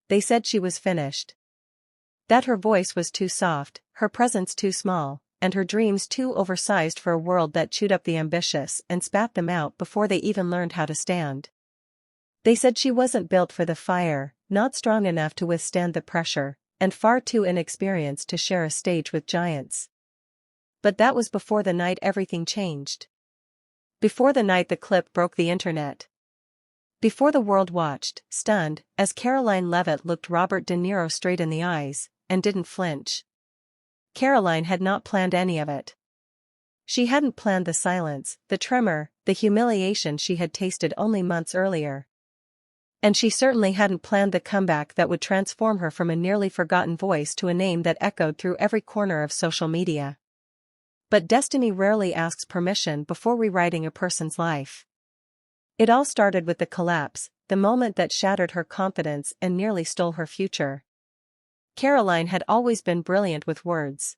They said she was finished. That her voice was too soft, her presence too small, and her dreams too oversized for a world that chewed up the ambitious and spat them out before they even learned how to stand. They said she wasn't built for the fire, not strong enough to withstand the pressure, and far too inexperienced to share a stage with giants. But that was before the night everything changed. Before the night the clip broke the internet. Before the world watched, stunned, as Karoline Leavitt looked Robert De Niro straight in the eyes, and didn't flinch. Karoline had not planned any of it. She hadn't planned the silence, the tremor, the humiliation she had tasted only months earlier. And she certainly hadn't planned the comeback that would transform her from a nearly forgotten voice to a name that echoed through every corner of social media. But destiny rarely asks permission before rewriting a person's life. It all started with the collapse, the moment that shattered her confidence and nearly stole her future. Karoline had always been brilliant with words.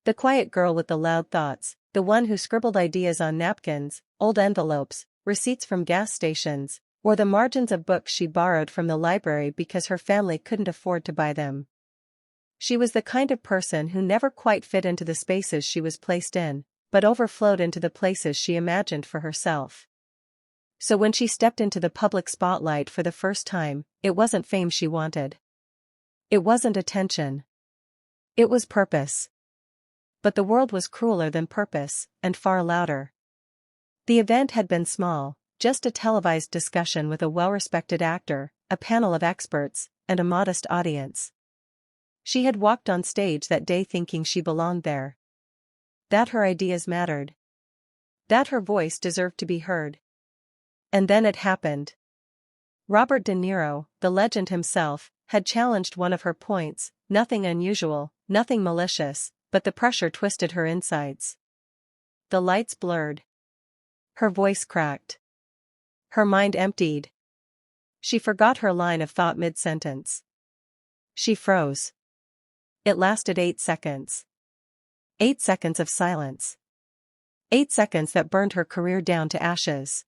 The quiet girl with the loud thoughts, the one who scribbled ideas on napkins, old envelopes, receipts from gas stations, or the margins of books she borrowed from the library because her family couldn't afford to buy them. She was the kind of person who never quite fit into the spaces she was placed in, but overflowed into the places she imagined for herself. So when she stepped into the public spotlight for the first time, it wasn't fame she wanted. It wasn't attention. It was purpose. But the world was crueler than purpose, and far louder. The event had been small, just a televised discussion with a well-respected actor, a panel of experts, and a modest audience. She had walked on stage that day thinking she belonged there. That her ideas mattered. That her voice deserved to be heard. And then it happened. Robert De Niro, the legend himself, had challenged one of her points, nothing unusual, nothing malicious, but the pressure twisted her insides. The lights blurred. Her voice cracked. Her mind emptied. She forgot her line of thought mid-sentence. She froze. It lasted 8 seconds. 8 seconds of silence. 8 seconds that burned her career down to ashes.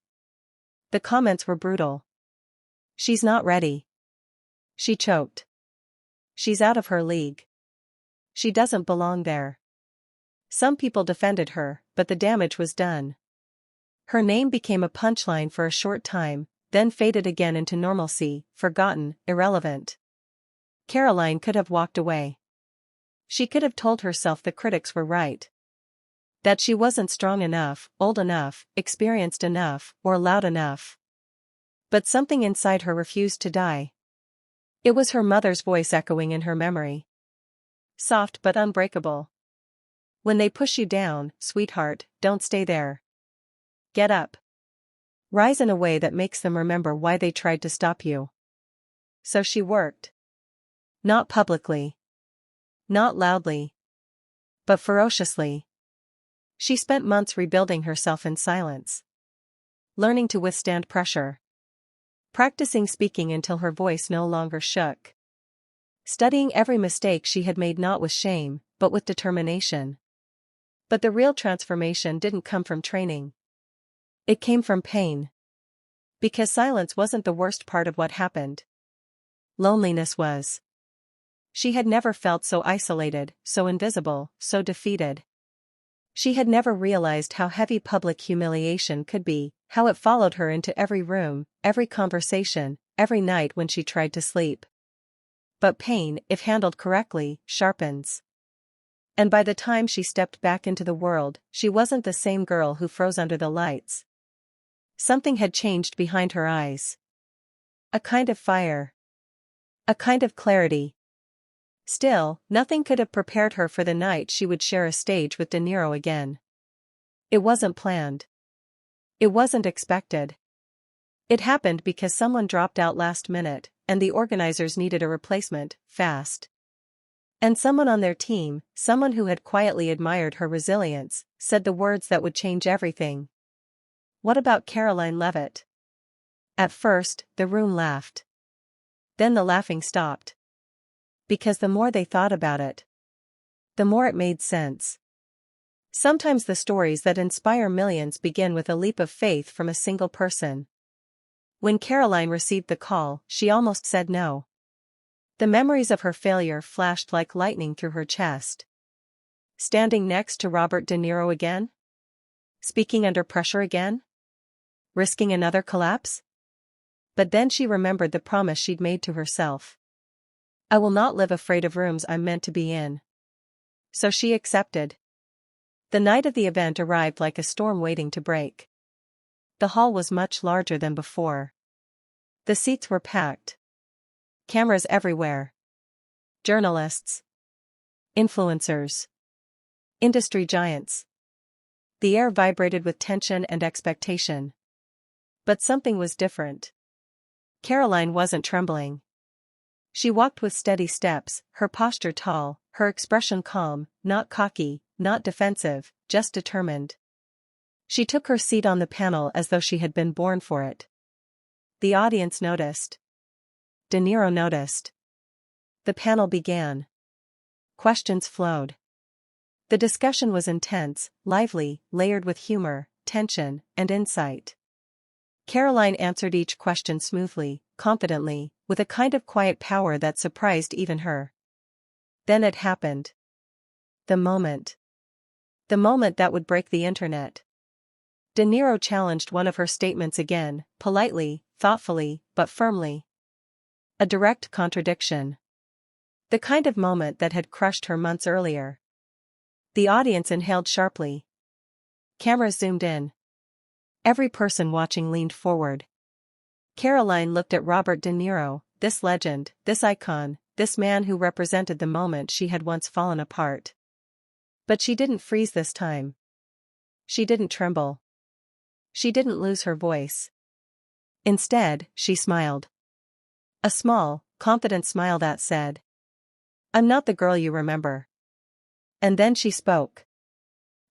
The comments were brutal. She's not ready. She choked. She's out of her league. She doesn't belong there. Some people defended her, but the damage was done. Her name became a punchline for a short time, then faded again into normalcy, forgotten, irrelevant. Karoline could have walked away. She could have told herself the critics were right. That she wasn't strong enough, old enough, experienced enough, or loud enough. But something inside her refused to die. It was her mother's voice echoing in her memory. Soft but unbreakable. When they push you down, sweetheart, don't stay there. Get up. Rise in a way that makes them remember why they tried to stop you. So she worked. Not publicly. Not loudly. But ferociously. She spent months rebuilding herself in silence. Learning to withstand pressure. Practicing speaking until her voice no longer shook. Studying every mistake she had made not with shame, but with determination. But the real transformation didn't come from training. It came from pain. Because silence wasn't the worst part of what happened. Loneliness was. She had never felt so isolated, so invisible, so defeated. She had never realized how heavy public humiliation could be, how it followed her into every room, every conversation, every night when she tried to sleep. But pain, if handled correctly, sharpens. And by the time she stepped back into the world, she wasn't the same girl who froze under the lights. Something had changed behind her eyes. A kind of fire. A kind of clarity. Still, nothing could have prepared her for the night she would share a stage with De Niro again. It wasn't planned. It wasn't expected. It happened because someone dropped out last minute, and the organizers needed a replacement, fast. And someone on their team, someone who had quietly admired her resilience, said the words that would change everything. What about Karoline Leavitt? At first, the room laughed. Then the laughing stopped. Because the more they thought about it, the more it made sense. Sometimes the stories that inspire millions begin with a leap of faith from a single person. When Karoline received the call, she almost said no. The memories of her failure flashed like lightning through her chest. Standing next to Robert De Niro again? Speaking under pressure again? Risking another collapse? But then she remembered the promise she'd made to herself. I will not live afraid of rooms I'm meant to be in. So she accepted. The night of the event arrived like a storm waiting to break. The hall was much larger than before. The seats were packed. Cameras everywhere. Journalists. Influencers. Industry giants. The air vibrated with tension and expectation. But something was different. Karoline wasn't trembling. She walked with steady steps, her posture tall, her expression calm, not cocky, not defensive, just determined. She took her seat on the panel as though she had been born for it. The audience noticed. De Niro noticed. The panel began. Questions flowed. The discussion was intense, lively, layered with humor, tension, and insight. Karoline answered each question smoothly, confidently, with a kind of quiet power that surprised even her. Then it happened. The moment. The moment that would break the internet. De Niro challenged one of her statements again, politely, thoughtfully, but firmly. A direct contradiction. The kind of moment that had crushed her months earlier. The audience inhaled sharply. Cameras zoomed in. Every person watching leaned forward. Karoline looked at Robert De Niro, this legend, this icon, this man who represented the moment she had once fallen apart. But she didn't freeze this time. She didn't tremble. She didn't lose her voice. Instead, she smiled. A small, confident smile that said, "I'm not the girl you remember." And then she spoke.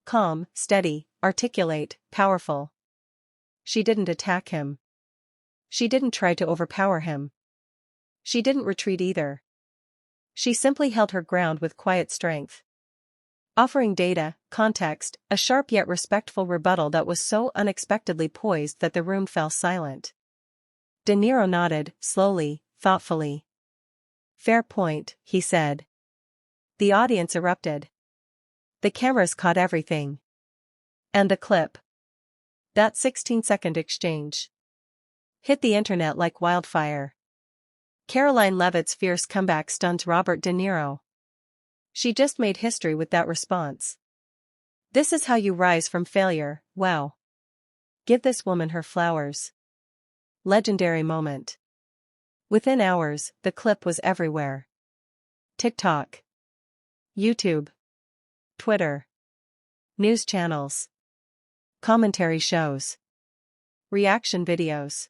Calm, steady, articulate, powerful. She didn't attack him. She didn't try to overpower him. She didn't retreat either. She simply held her ground with quiet strength. Offering data, context, a sharp yet respectful rebuttal that was so unexpectedly poised that the room fell silent. De Niro nodded, slowly, thoughtfully. "Fair point," he said. The audience erupted. The cameras caught everything. And the clip. That 16-second exchange. Hit the internet like wildfire. Karoline Leavitt's fierce comeback stunned Robert De Niro. She just made history with that response. This is how you rise from failure, wow. Give this woman her flowers. Legendary moment. Within hours, the clip was everywhere. TikTok. YouTube. Twitter. News channels. Commentary shows. Reaction videos.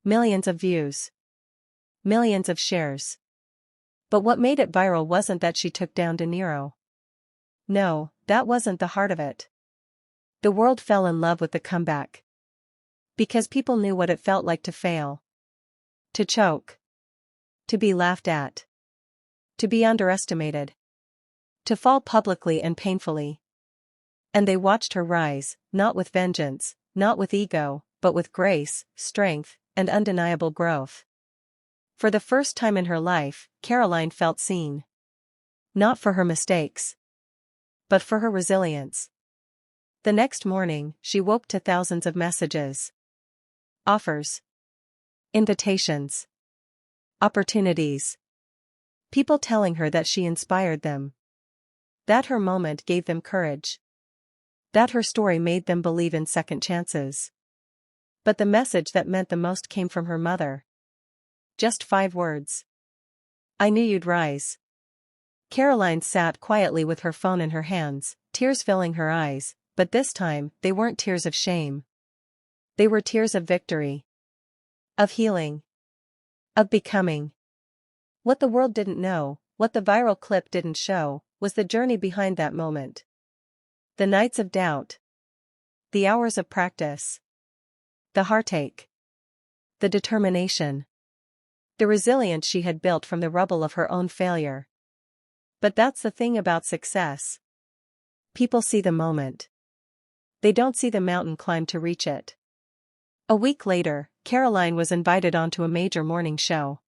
Millions of views. Millions of shares. But what made it viral wasn't that she took down De Niro. No, that wasn't the heart of it. The world fell in love with the comeback. Because people knew what it felt like to fail. To choke. To be laughed at. To be underestimated. To fall publicly and painfully. And they watched her rise, not with vengeance, not with ego, but with grace, strength, and undeniable growth. For the first time in her life, Karoline felt seen. Not for her mistakes. But for her resilience. The next morning, she woke to thousands of messages. Offers. Invitations. Opportunities. People telling her that she inspired them. That her moment gave them courage. That her story made them believe in second chances. But the message that meant the most came from her mother. Just 5 words. "I knew you'd rise." Karoline sat quietly with her phone in her hands, tears filling her eyes, but this time, they weren't tears of shame. They were tears of victory. Of healing. Of becoming. What the world didn't know, what the viral clip didn't show, was the journey behind that moment. The nights of doubt. The hours of practice. The heartache. The determination. The resilience she had built from the rubble of her own failure. But that's the thing about success. People see the moment. They don't see the mountain climb to reach it. A week later, Karoline was invited onto a major morning show.